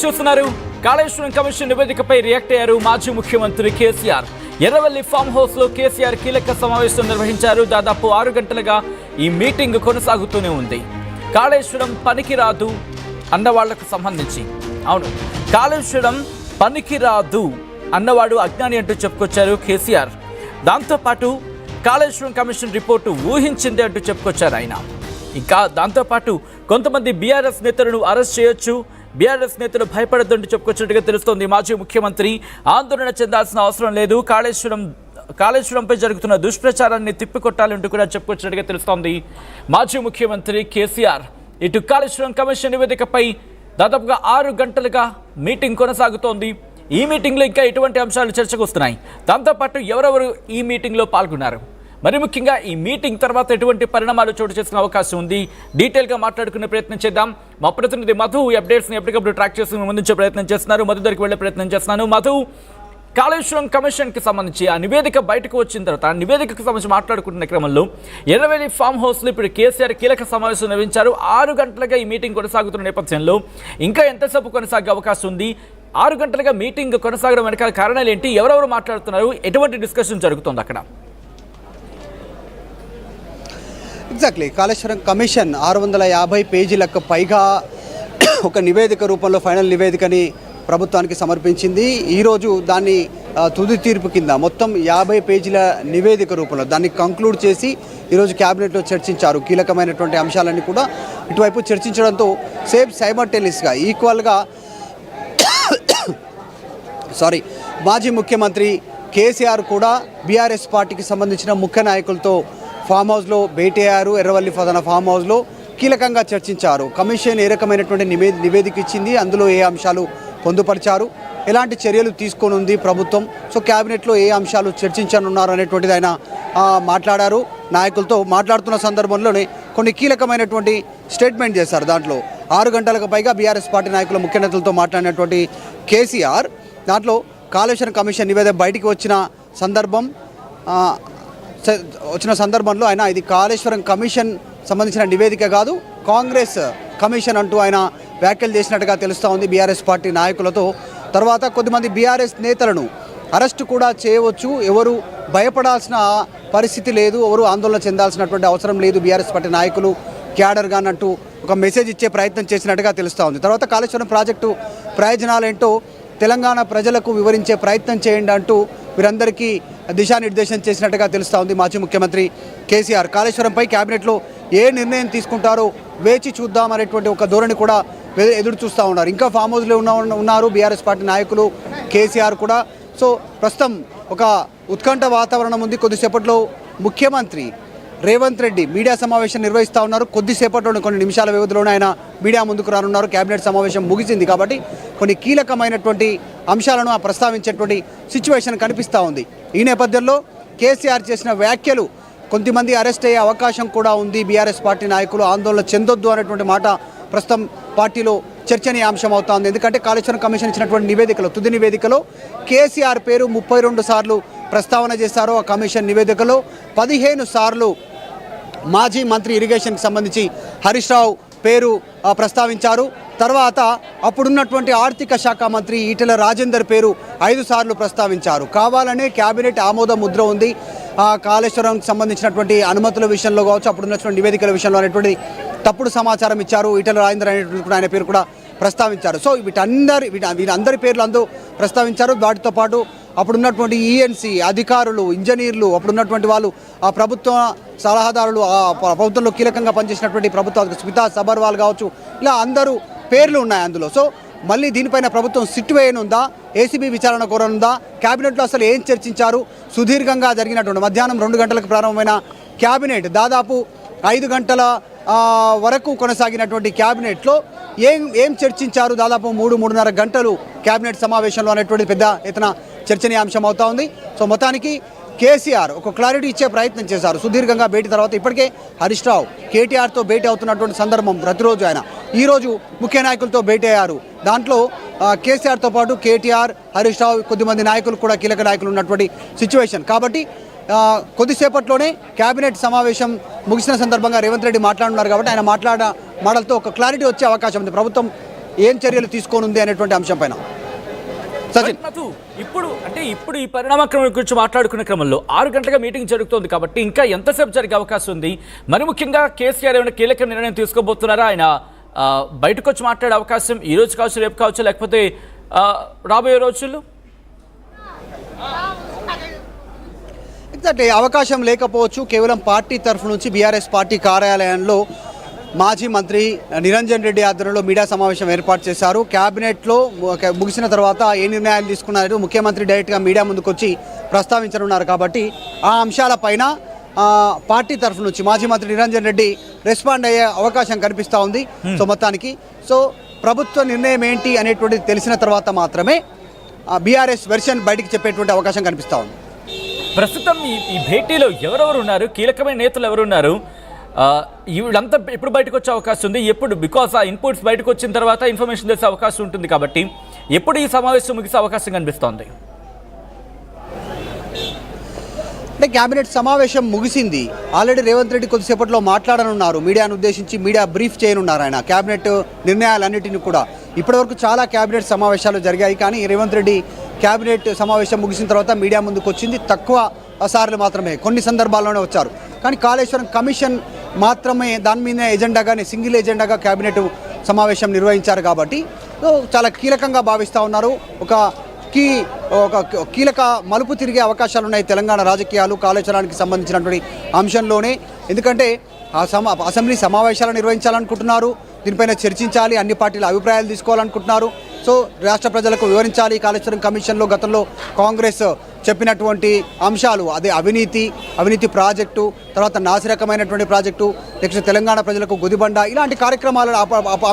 చూస్తున్నారు Kaleshwaram commission నివేదికపై react అయ్యారు మాజీ ముఖ్యమంత్రి కేసీఆర్. ఎర్రవల్లి ఫామ్ హౌస్ లో కేసీఆర్ కీలక సమావేశం నిర్వహించారు. దాదాపు 6 గంటలుగా ఈ మీటింగ్ కొనసాగుతూనే ఉంది. కాళేశ్వరం పనికిరాదు అన్నవాళ్లకు సంబంధించి అవును కాళేశ్వరం పనికిరాదు అన్నవాడు అజ్ఞాని అంటూ చెప్పుకొచ్చారు కేసీఆర్. దాంతోపాటు కాళేశ్వరం కమిషన్ రిపోర్టు ఊహించింది అంటూ చెప్పుకొచ్చారు ఆయన. ఇంకా దాంతోపాటు కొంతమంది బీఆర్ఎస్ నేతలను అరెస్ట్ చేయొచ్చు, బీఆర్ఎస్ నేతలు భయపడద్దంటూ చెప్పుకొచ్చినట్టుగా తెలుస్తోంది. మాజీ ముఖ్యమంత్రి ఆందోళన చెందాల్సిన అవసరం లేదు, కాళేశ్వరంపై జరుగుతున్న దుష్ప్రచారాన్ని తిప్పికొట్టాలంటూ కూడా చెప్పుకొచ్చినట్టుగా తెలుస్తోంది మాజీ ముఖ్యమంత్రి కేసీఆర్. ఇటు కాళేశ్వరం కమిషన్ నివేదికపై దాదాపుగా 6 గంటలుగా మీటింగ్ కొనసాగుతోంది. ఈ మీటింగ్లో ఇంకా ఎటువంటి అంశాలు చర్చకు వస్తున్నాయి, దాంతోపాటు ఎవరెవరు ఈ మీటింగ్లో పాల్గొన్నారు, మరి ముఖ్యంగా ఈ మీటింగ్ తర్వాత ఎటువంటి పరిణామాలు చోటు చేసుకునే అవకాశం ఉంది, డీటెయిల్గా మాట్లాడుకునే ప్రయత్నం చేద్దాం. మా ప్రతినిధి మధు ఈ అప్డేట్స్ని ఎప్పటికప్పుడు ట్రాక్ చేసి ముందుంచే ప్రయత్నం చేస్తున్నారు. మధు దగ్గరికి వెళ్ళే ప్రయత్నం చేస్తున్నాను. మధు, కాళేశ్వరం కమిషన్కి సంబంధించి ఆ నివేదిక బయటకు వచ్చిన తర్వాత ఆ నివేదికకు సంబంధించి మాట్లాడుకుంటున్న క్రమంలో ఎర్రవెల్లి ఫామ్ హౌస్లో ఇప్పుడు కేసీఆర్ కీలక సమావేశం నిర్వహించారు. 6 గంటలుగా ఈ మీటింగ్ కొనసాగుతున్న నేపథ్యంలో ఇంకా ఎంతసేపు కొనసాగే అవకాశం ఉంది? 6 గంటలుగా మీటింగ్ కొనసాగడం వెనకాల కారణాలు ఏంటి? ఎవరెవరు మాట్లాడుతున్నారు? ఎటువంటి డిస్కషన్ జరుగుతుంది అక్కడ? ఎగ్జాక్ట్లీ, కాళేశ్వరం కమిషన్ 650 పేజీలకు పైగా ఒక నివేదిక రూపంలో ఫైనల్ నివేదికని ప్రభుత్వానికి సమర్పించింది. ఈరోజు దాన్ని తుది తీర్పు కింద మొత్తం 50 పేజీల నివేదిక రూపంలో దాన్ని కంక్లూడ్ చేసి ఈరోజు క్యాబినెట్లో చర్చించారు. కీలకమైనటువంటి అంశాలన్నీ కూడా ఇటువైపు చర్చించడంతో సైమల్టేనియస్గా ఈక్వల్గా మాజీ ముఖ్యమంత్రి కేసీఆర్ కూడా బీఆర్ఎస్ పార్టీకి సంబంధించిన ముఖ్య నాయకులతో ఫామ్ హౌస్లో భేటీ అయ్యారు. ఎర్రవల్లి తన ఫామ్ హౌస్లో కీలకంగా చర్చించారు. కమిషన్ ఏ రకమైనటువంటి నివేదిక ఇచ్చింది, అందులో ఏ అంశాలు పొందుపరిచారు, ఎలాంటి చర్యలు తీసుకొనుంది ప్రభుత్వం, సో క్యాబినెట్లో ఏ అంశాలు చర్చించనున్నారు అనేటువంటిది ఆయన మాట్లాడారు. నాయకులతో మాట్లాడుతున్న సందర్భంలోనే కొన్ని కీలకమైనటువంటి స్టేట్మెంట్ చేశారు. దాంట్లో 6 గంటలకు పైగా బీఆర్ఎస్ పార్టీ నాయకుల ముఖ్య నేతలతో మాట్లాడినటువంటి కేసీఆర్ దాంట్లో కాళేశ్వరం కమిషన్ నివేదిక బయటికి వచ్చిన సందర్భంలో ఆయన ఇది కాళేశ్వరం కమిషన్ సంబంధించిన నివేదిక కాదు, కాంగ్రెస్ కమిషన్ అంటూ ఆయన వ్యాఖ్యలు చేసినట్టుగా తెలుస్తూ ఉంది బీఆర్ఎస్ పార్టీ నాయకులతో. తర్వాత కొద్దిమంది బీఆర్ఎస్ నేతలను అరెస్టు కూడా చేయవచ్చు, ఎవరు భయపడాల్సిన పరిస్థితి లేదు, ఎవరు ఆందోళన చెందాల్సినటువంటి అవసరం లేదు బీఆర్ఎస్ పార్టీ నాయకులు క్యాడర్ గానంటూ ఒక మెసేజ్ ఇచ్చే ప్రయత్నం చేసినట్టుగా తెలుస్తూ ఉంది. తర్వాత కాళేశ్వరం ప్రాజెక్టు ప్రయోజనాలేంటో తెలంగాణ ప్రజలకు వివరించే ప్రయత్నం చేయండి అంటూ వీరందరికీ దిశానిర్దేశం చేసినట్టుగా తెలుస్తూ ఉంది మాజీ ముఖ్యమంత్రి కేసీఆర్. కాళేశ్వరంపై క్యాబినెట్లో ఏ నిర్ణయం తీసుకుంటారో వేచి చూద్దాం అనేటువంటి ఒక ధోరణి కూడా ఎదురు చూస్తూ ఉన్నారు. ఇంకా ఫామ్ హౌస్లో ఉన్నారు బీఆర్ఎస్ పార్టీ నాయకులు, కేసీఆర్ కూడా. సో ప్రస్తుతం ఒక ఉత్కంఠ వాతావరణం ఉంది. కొద్దిసేపట్లో ముఖ్యమంత్రి రేవంత్ రెడ్డి మీడియా సమావేశం నిర్వహిస్తూ ఉన్నారు. కొద్దిసేపట్లోనే కొన్ని నిమిషాల వ్యవధిలోనే ఆయన మీడియా ముందుకు రానున్నారు. కేబినెట్ సమావేశం ముగిసింది కాబట్టి కొన్ని కీలకమైనటువంటి అంశాలను ప్రస్తావించేటువంటి సిచ్యువేషన్ కనిపిస్తూ ఉంది. ఈ నేపథ్యంలో కేసీఆర్ చేసిన వ్యాఖ్యలు కొంతమంది అరెస్ట్ అయ్యే అవకాశం కూడా ఉంది. బీఆర్ఎస్ పార్టీ నాయకులు ఆందోళన చెందొద్దు అనేటువంటి మాట ప్రస్తుతం పార్టీలో చర్చనీయాంశం అవుతా ఉంది. ఎందుకంటే కాళేశ్వరం కమిషన్ ఇచ్చినటువంటి నివేదికలో తుది నివేదికలో కేసీఆర్ పేరు 32 సార్లు ప్రస్తావన చేశారు. ఆ కమిషన్ నివేదికలో 15 సార్లు మాజీ మంత్రి ఇరిగేషన్కి సంబంధించి హరీష్ రావు పేరు ప్రస్తావించారు. తర్వాత అప్పుడున్నటువంటి ఆర్థిక శాఖ మంత్రి ఈటెల రాజేందర్ పేరు 5 సార్లు ప్రస్తావించారు. కావాలనే క్యాబినెట్ ఆమోద ముద్ర ఉంది. కాళేశ్వరంకి సంబంధించినటువంటి అనుమతుల విషయంలో కావచ్చు, అప్పుడున్నటువంటి నివేదికల విషయంలో అనేటువంటి తప్పుడు సమాచారం ఇచ్చారు. ఈటెల రాజేందర్ అనేటువంటి ఆయన పేరు కూడా ప్రస్తావించారు. సో వీరందరి పేర్లు అందరూ ప్రస్తావించారు. వాటితో పాటు అప్పుడున్నటువంటి ఈఎన్సీ అధికారులు, ఇంజనీర్లు, అప్పుడున్నటువంటి వాళ్ళు, ఆ ప్రభుత్వ సలహాదారులు, ఆ ప్రభుత్వంలో కీలకంగా పనిచేసినటువంటి ప్రభుత్వ స్మితా సబర్వాల్ కావచ్చు, ఇలా అందరూ పేర్లు ఉన్నాయి అందులో. సో మళ్ళీ దీనిపైన ప్రభుత్వం సిట్ వేయనుందా, ఏసీబీ విచారణ కోరనుందా, క్యాబినెట్లో అసలు ఏం చర్చించారు? సుదీర్ఘంగా జరిగినటువంటి మధ్యాహ్నం 2 గంటలకు ప్రారంభమైన క్యాబినెట్ దాదాపు 5 గంటల వరకు కొనసాగినటువంటి క్యాబినెట్లో ఏం చర్చించారు? దాదాపు 3-3.5 గంటలు క్యాబినెట్ సమావేశంలో అనేటువంటి పెద్ద ఎత్తున చర్చనీయాంశం అవుతా ఉంది. సో మొత్తానికి కేసీఆర్ ఒక క్లారిటీ ఇచ్చే ప్రయత్నం చేశారు. సుదీర్ఘంగా భేటీ తర్వాత ఇప్పటికే హరీష్ రావు కేటీఆర్తో భేటీ అవుతున్నటువంటి సందర్భం ప్రతిరోజు ఆయన ఈరోజు ముఖ్య నాయకులతో భేటీ అయ్యారు. దాంట్లో కేసీఆర్తో పాటు కేటీఆర్, హరీష్ రావు, కొద్దిమంది నాయకులు కూడా కీలక నాయకులు ఉన్నటువంటి సిచ్యువేషన్ కాబట్టి కొద్దిసేపట్లోనే కేబినెట్ సమావేశం ముగిసిన సందర్భంగా రేవంత్ రెడ్డి మాట్లాడుతున్నారు కాబట్టి ఆయన మాటలతో ఒక క్లారిటీ వచ్చే అవకాశం ఉంది. ప్రభుత్వం ఏం చర్యలు తీసుకోనుంది అనేటువంటి అంశం పైన. సచిన్, ఇప్పుడు ఈ పరిణామక్రమం గురించి మాట్లాడుకునే క్రమంలో 6 గంటలుగా మీటింగ్ జరుగుతోంది కాబట్టి ఇంకా ఎంతసేపు జరిగే అవకాశం ఉంది? మరి ముఖ్యంగా కేసీఆర్ ఏమైనా కీలక నిర్ణయం తీసుకోబోతున్నారా? ఆయన బయటకు వచ్చి మాట్లాడే అవకాశం ఈ రోజు కావచ్చు, రేపు కావచ్చు, లేకపోతే రాబోయే రోజుల్లో? ఎగ్జాక్ట్లీ అవకాశం లేకపోవచ్చు. కేవలం పార్టీ తరఫు నుంచి బీఆర్ఎస్ పార్టీ కార్యాలయంలో మాజీ మంత్రి నిరంజన్ రెడ్డి ఆధ్వర్యంలో మీడియా సమావేశం ఏర్పాటు చేశారు. క్యాబినెట్లో ముగిసిన తర్వాత ఏ నిర్ణయాలు తీసుకున్నారు ముఖ్యమంత్రి డైరెక్ట్గా మీడియా ముందుకు వచ్చి ప్రస్తావించనున్నారు. కాబట్టి ఆ అంశాలపైన పార్టీ తరఫు నుంచి మాజీ మంత్రి నిరంజన్ రెడ్డి రెస్పాండ్ అయ్యే అవకాశం కనిపిస్తూ ఉంది. సో మొత్తానికి ప్రభుత్వ నిర్ణయం ఏంటి అనేటువంటిది తెలిసిన తర్వాత మాత్రమే బీఆర్ఎస్ వెర్షన్ బయటికి చెప్పేటువంటి అవకాశం కనిపిస్తూ ఉంది. ప్రస్తుతం ఈ భేటీలో ఎవరెవరు ఉన్నారు? కీలకమైన నేతలు ఎవరున్నారు? వీళ్ళంతా ఎప్పుడు బయటకు వచ్చే అవకాశం ఉంది? ఎప్పుడు? బికాస్ ఆ ఇన్పుట్స్ బయటకు వచ్చిన తర్వాత ఇన్ఫర్మేషన్ తెలిసే అవకాశం ఉంటుంది కాబట్టి ఎప్పుడు ఈ సమావేశం ముగిసే అవకాశం కనిపిస్తోంది? అంటే క్యాబినెట్ సమావేశం ముగిసింది. ఆల్రెడీ రేవంత్ రెడ్డి కొద్దిసేపట్లో మాట్లాడనున్నారు. మీడియాను ఉద్దేశించి మీడియా బ్రీఫ్ చేయనున్నారు. ఆయన క్యాబినెట్ నిర్ణయాలన్నింటినీ కూడా ఇప్పటివరకు చాలా క్యాబినెట్ సమావేశాలు జరిగాయి. కానీ రేవంత్ రెడ్డి క్యాబినెట్ సమావేశం ముగిసిన తర్వాత మీడియా ముందుకు వచ్చింది తక్కువ సార్లు మాత్రమే, కొన్ని సందర్భాల్లోనే వచ్చారు. కానీ కాళేశ్వరం కమిషన్ మాత్రమే దాని మీద ఎజెండాగానే సింగిల్ ఎజెండాగా క్యాబినెట్ సమావేశం నిర్వహించారు. కాబట్టి చాలా కీలకంగా భావిస్తూ ఉన్నారు. ఒక కీలక మలుపు తిరిగే అవకాశాలు ఉన్నాయి తెలంగాణ రాజకీయాలు కాళేశ్వరానికి సంబంధించినటువంటి అంశంలోనే. ఎందుకంటే అసెంబ్లీ సమావేశాలు నిర్వహించాలనుకుంటున్నారు, దీనిపైన చర్చించాలి, అన్ని పార్టీల అభిప్రాయాలు తీసుకోవాలనుకుంటున్నారు. సో రాష్ట్ర ప్రజలకు వివరించాలి కాళేశ్వరం కమిషన్లో గతంలో కాంగ్రెస్ చెప్పినటువంటి అంశాలు, అదే అవినీతి ప్రాజెక్టు, తర్వాత నాసిరకమైనటువంటి ప్రాజెక్టు, నెక్స్ట్ తెలంగాణ ప్రజలకు గుదిబండ, ఇలాంటి కార్యక్రమాలను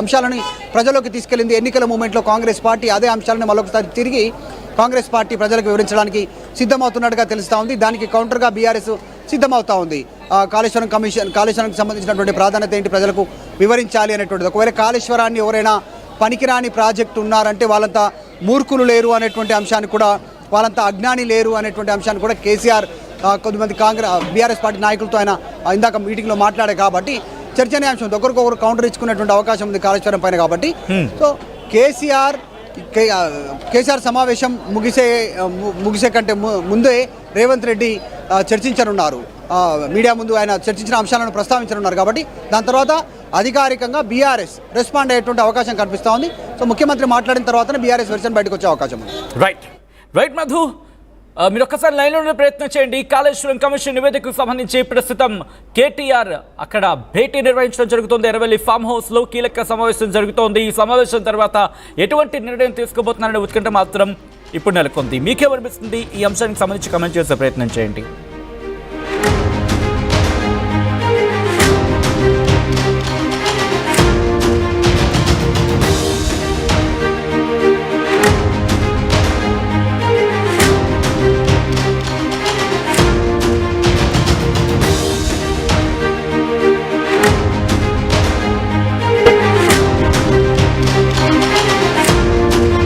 అంశాలని ప్రజల్లోకి తీసుకెళ్లింది ఎన్నికల మూమెంట్లో కాంగ్రెస్ పార్టీ. అదే అంశాలను మరొకసారి తిరిగి కాంగ్రెస్ పార్టీ ప్రజలకు వివరించడానికి సిద్ధమవుతున్నట్టుగా తెలుస్తూ ఉంది. దానికి కౌంటర్గా బీఆర్ఎస్ సిద్ధమవుతా ఉంది. కాళేశ్వరానికి సంబంధించినటువంటి ప్రాధాన్యత ఏంటి ప్రజలకు వివరించాలి అనేటువంటిది. ఒకవేళ కాళేశ్వరాన్ని ఎవరైనా పనికిరాని ప్రాజెక్టు ఉన్నారంటే వాళ్ళంతా మూర్ఖులు లేరు అనేటువంటి అంశాన్ని కూడా, వాళ్ళంతా అజ్ఞాని లేరు అనేటువంటి అంశాన్ని కూడా కేసీఆర్ కొద్దిమంది బీఆర్ఎస్ పార్టీ నాయకులతో ఆయన ఇందాక మీటింగ్లో మాట్లాడారు. కాబట్టి చర్చనీయాంశం ఒకరికొకరు కౌంటర్ ఇచ్చుకునేటువంటి అవకాశం ఉంది కాళేశ్వరం పైన. కాబట్టి సో కేసీఆర్ సమావేశం ముగిసే కంటే ముందే రేవంత్ రెడ్డి చర్చించనున్నారు. మీడియా ముందు ఆయన చర్చించిన అంశాలను ప్రస్తావించనున్నారు. కాబట్టి దాని తర్వాత అధికారికంగా బీఆర్ఎస్ రెస్పాండ్ అయ్యేటువంటి అవకాశం కనిపిస్తూ ఉంది. సో ముఖ్యమంత్రి మాట్లాడిన తర్వాతనే బీఆర్ఎస్ వెర్షన్ బయటకు వచ్చే అవకాశం ఉంది. రైట్ మధు, మీరు ఒక్కసారి లైన్లో ఉండే ప్రయత్నం చేయండి. కాళేశ్వరం కమిషన్ నివేదికకు సంబంధించి ప్రస్తుతం కేటీఆర్ అక్కడ భేటీ నిర్వహించడం జరుగుతోంది. ఎర్రవెల్లి ఫామ్ హౌస్లో కీలక సమావేశం జరుగుతోంది. ఈ సమావేశం తర్వాత ఎటువంటి నిర్ణయం తీసుకోబోతున్నారనే ఉత్కంఠ మాత్రం ఇప్పుడు నెలకొంది. మీకేమనిపిస్తుంది? ఈ అంశానికి సంబంధించి కమెంట్ చేసే ప్రయత్నం చేయండి.